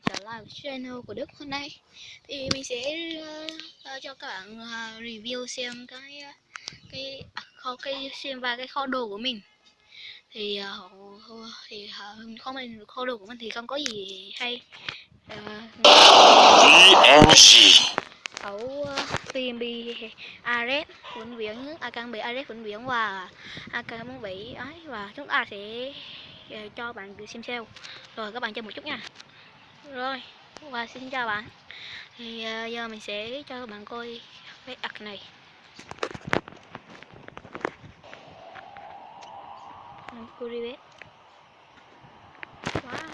trở lại với channel của Đức. Hôm nay thì mình sẽ cho các bạn review xem cái xem và cái kho đồ của mình. Thì kho đồ của mình thì không có gì hay. Ẩu TMB Ares vĩnh viễn, AKB Ares vĩnh viễn và AK47 ấy, và chúng ta sẽ cho bạn xem sale. Rồi các bạn chờ một chút nha. Rồi, và xin chào bạn. Thì giờ mình sẽ cho các bạn coi cái ạc này. Curibet. Wow.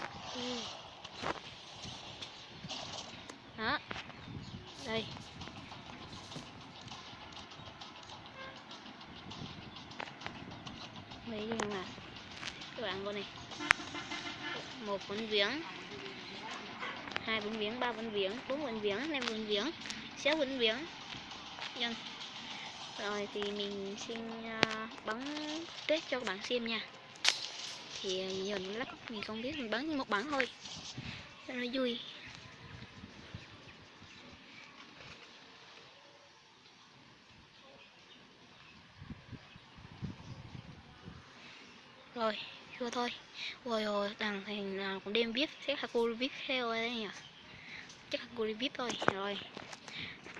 Đó. Đây. Mấy gì không ạ? Các bạn coi này. 1 vĩnh viễn, 2 vĩnh viễn, 3 vĩnh viễn, 4 vĩnh viễn, 5 vĩnh viễn, 6 vĩnh viễn. Nhân. Rồi thì mình xin bắn test cho các bạn xem nha. Thì giờ mình lắc mình không biết, mình bắn một bắn thôi cho nó vui. Rồi chưa thôi. Rồi đằng thằng nào cũng đem vip, chắc là cô vip theo đây nhỉ, chắc là cô vip thôi. Rồi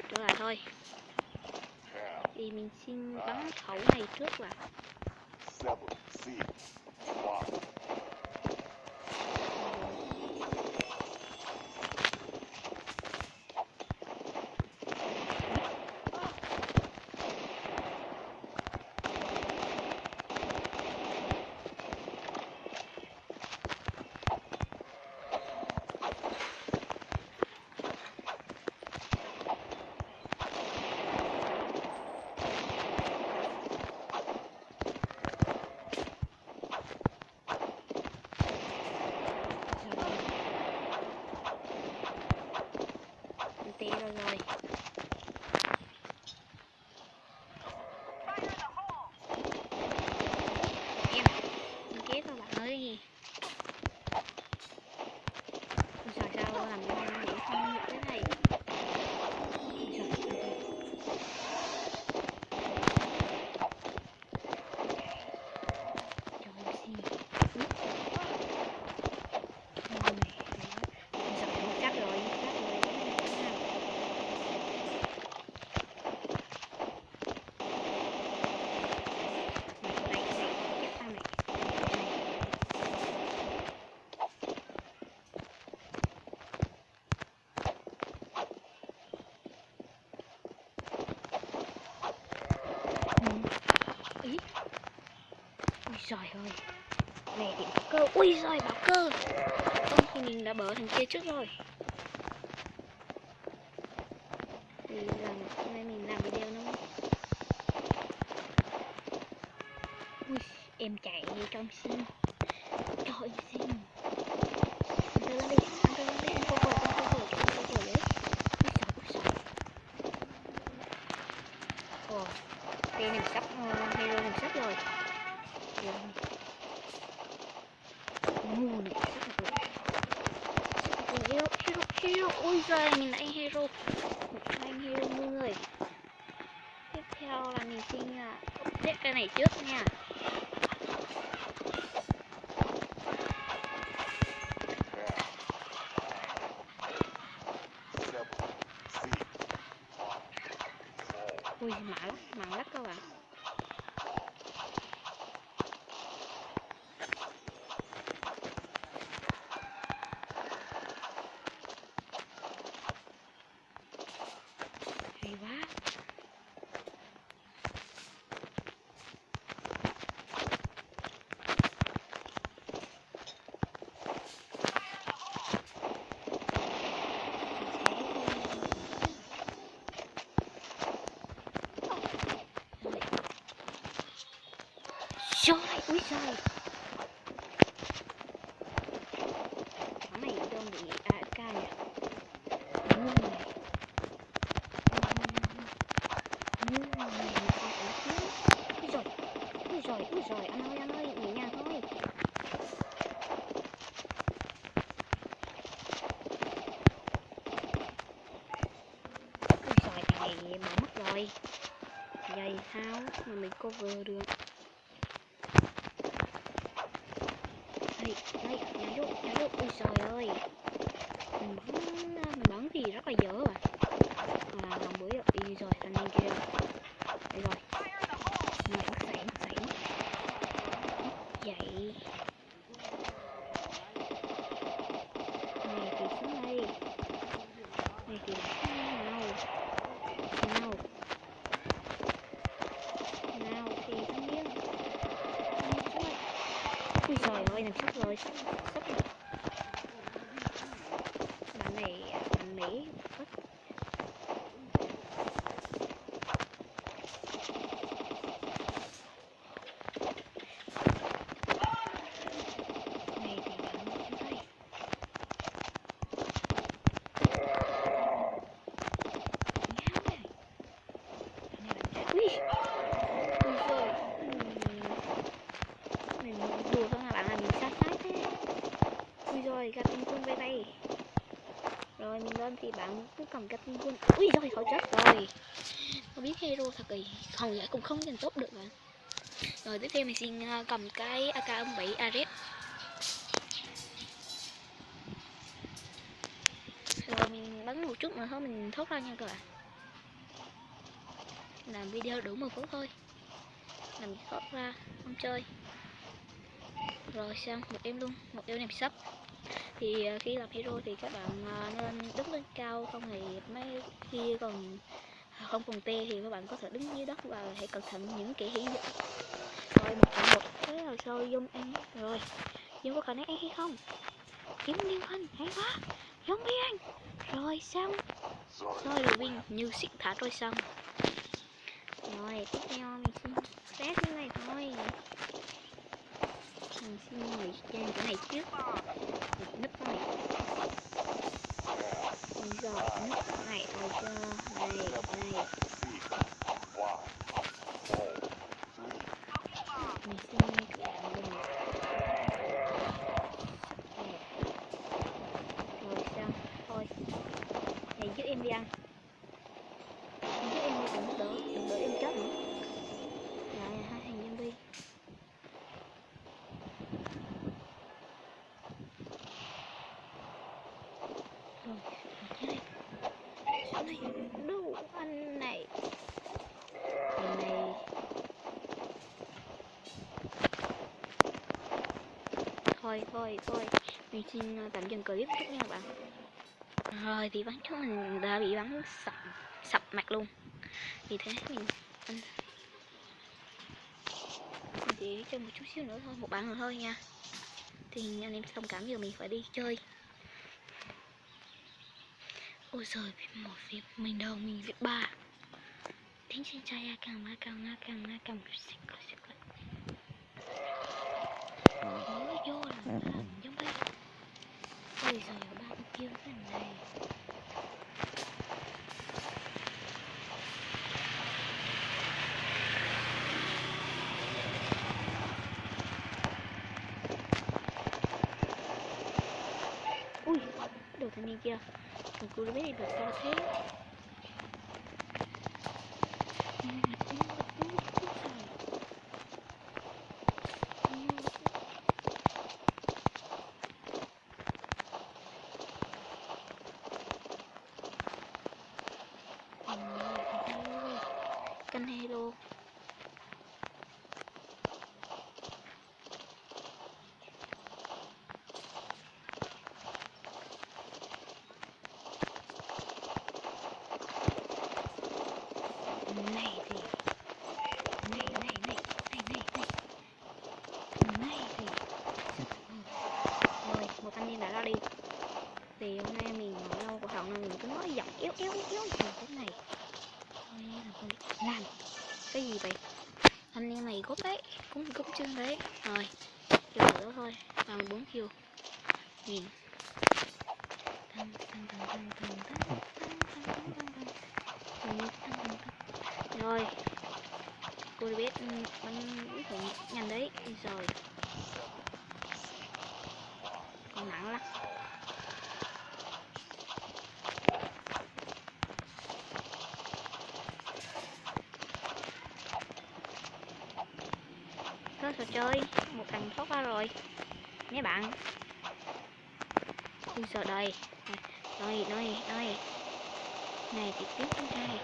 trở lại thôi, thì mình xin bắn khẩu này trước là tê rồi. Em chết rồi bạn ơi. Rồi sao làm cho em nghĩ không được thế này. Ý. Ui giời ơi. Này điểm bảo cơ. Ui giời, bảo cơ. Không thì mình đã bỡ thằng kia trước rồi. Thì hôm nay mình làm video nó. Ui, em chạy trong sim. Trời sim. Ăn cơ lên đi, ăn cơ lên đi, ăn cơ rồi đấy. Ui giời. Ồ, tên mình sắp, hero mình sắp rồi. Ngu này, hero. Ui giời, mình lại hero. Một anh hero người. Tiếp theo là mình xin update cái này trước nha. Ui, mạng lắc các bạn. Hay quá. Trời, ui giời. Thằng này đơn bị AFK nhỉ. Ui giời, anh ơi, nhẹ nhàng thôi. rồi. Giày tháo mà mình cover được. Đây, nhảy vô. Ôi trời ơi. Mình bắn thì rất là dở à. Mà lần bữa đi rồi, thanh niên kia. Đây rồi. Mình mất sảy. Vậy. Này thì xuống đây. Này thì nào thì thanh niên. Ui trời ơi, nằm sắp rồi. Sắp rồi. Bạn này, bạn Mỹ. Mình đùa thôi mà bạn là mình sai thế. Ui rồi, gặp tinh quân đây. Rồi mình lên thì bạn cứ cầm cái tinh quân. Ui rồi, khỏi chết rồi. Không biết hero thật kỳ, không vậy cũng không dành tốt được bạn. Rồi tiếp theo mình xin cầm cái AK-47 Ares. Rồi mình bắn một chút nữa thôi mình thoát ra nha các bạn. Làm video đủ 10 phút thôi. Làm thoát ra, không chơi. Rồi xong, một em luôn, một em làm sắp. Thì khi làm hero thì các bạn nên đứng lên cao, không thì mấy khi còn không còn te thì các bạn có thể đứng dưới đất và hãy cẩn thận những kẻ hiển dụ. Rồi 1-1, thế là sao zoom ăn rồi. Zoom có khả năng ăn hay không? Kiếm liên phân, hay quá. Zombie ăn. Rồi xong. Rồi là win như xịn thả rồi xong. Rồi tiếp theo mình xin test cái này thôi. Mình xin nghỉ trang cái này trước. Mình nấp này. Mình giờ nấp này thôi chưa. Này. Mình xin các bạn đừng. Rồi xong. Thôi. Hãy giúp em đi ăn. Giúp em đi đừng đỡ em chết nữa. Rồi hai thằng zombie. Rồi, xuống đây. Đủ anh này. Thôi. Mình xin tạm dừng clip chút nha các bạn. Rồi thì bắn chúng mình đã bị bắn sập mặt luôn. Vì thế mình chỉ chơi một chút xíu nữa thôi, một bạn nữa thôi nha. Thì anh em thông cảm giờ mình phải đi chơi. Ôi trời, một việc mình đầu mình việc 3. Tính xin trai càng xích vô là giống vậy. Ôi trời, 3 kêu cái này. Ui, đồ thanh niên kia. Một cô đã biết đi được sao thế. Canh hero. Rồi, một thanh niên đã ra đi. Thì hôm nay mình ngồi lâu của họng nên mình cứ nói giọng éo gì thế này. Thôi làm cái gì vậy? Thanh niên này gốc đấy, cũng chân đấy. Rồi, kill nữa thôi, 34 kill. Nhìn. Rồi, cô biết bắn cũng nhanh đấy. Rồi, còn nặng lắm. trò chơi. Một thằng thoát ra rồi mấy bạn. Ui giờ đây. Đây này thì tiếp thứ hai.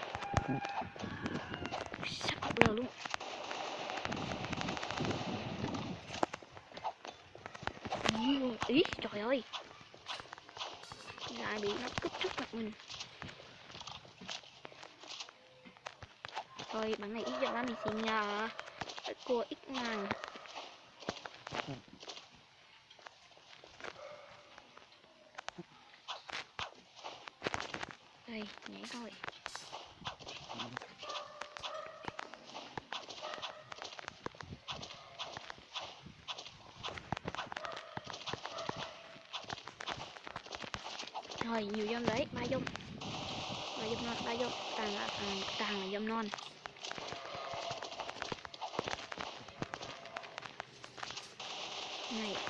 Sắp một lờ luôn. Ý trời ơi, lại bị nó cúp trước mặt mình. Thôi bạn này ít giận lắm, mình xin nhờ cua ít ngàn. Đây nhảy thôi. Rồi nhiều dâm đấy, 3 dâm non, 3 dâm, toàn là dâm non.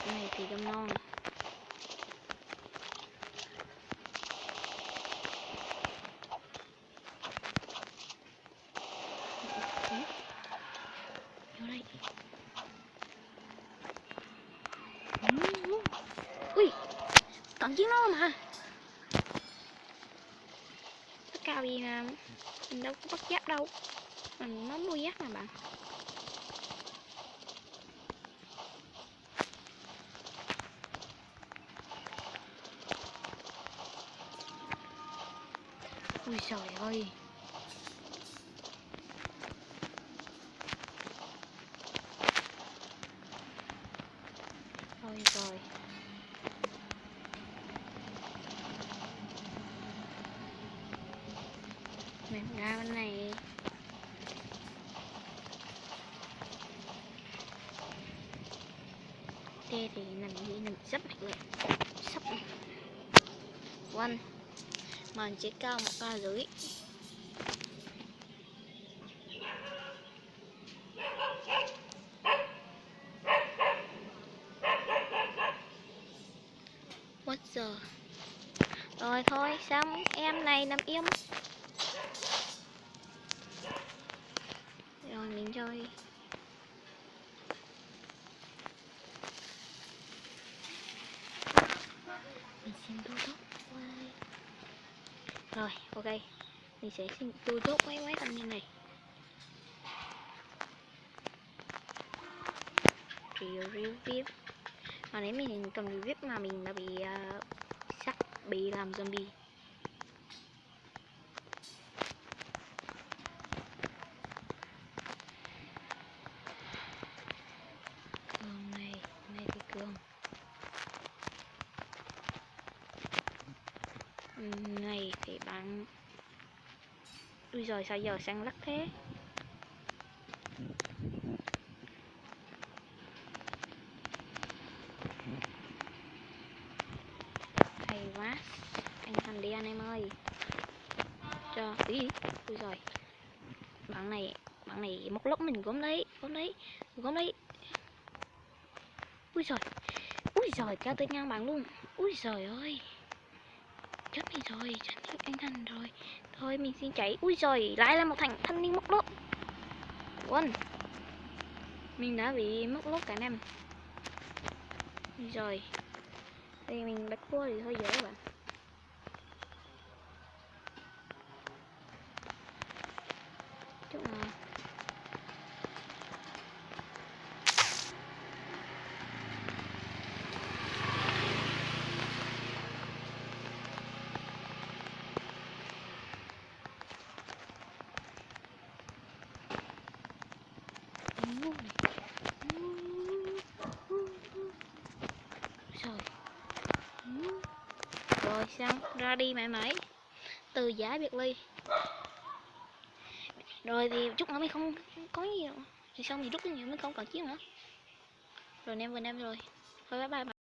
Này thì dâm non. Vô đây. Ui, còn chiến nó mà. Tất cao gì nè, mình đâu có bắt giáp đâu, mình nó nuôi giáp mà bạn. Ui trời ơi, thôi rồi. Mình ra bên này. Ok thì nằm sắp mặt rồi. Sắp quanh. Mình chỉ cao 1,5 k. What giờ? Rồi thôi xong, em này nằm im. Rồi mình chơi. Mình xin tu tốt. Rồi ok, mình sẽ xin tu tốt mấy thanh niên này. Review VIP. Mà nếu mình cầm review VIP mà mình đã bị sắp bị làm zombie. Này thì cường. Này thì bạn. Ui giời, sao giờ sang lắc thế. Hay quá. Anh Thành đi anh em ơi. Cho ý. Ui giời. Bạn này móc lốc mình gốm đấy. Ui giời, cao tới ngang bạn luôn. Ui giời ơi. Chết đi rồi, anh Thành rồi. Thôi mình xin chạy. Ui giời, lại là một thằng thanh niên móc lốc. Quên. Mình đã bị móc lốc cả năm. Ui giời. Đây mình bắt cua thì hơi dễ các bạn. Chút nào. Rồi xong, ra đi mãi mãi. Từ giả biệt ly. Rồi thì chút nữa mới không có gì đâu. Thì xong thì rút cái nhiều mới không cần chiếc nữa. Rồi nem vừa nem rồi. Thôi bye bye.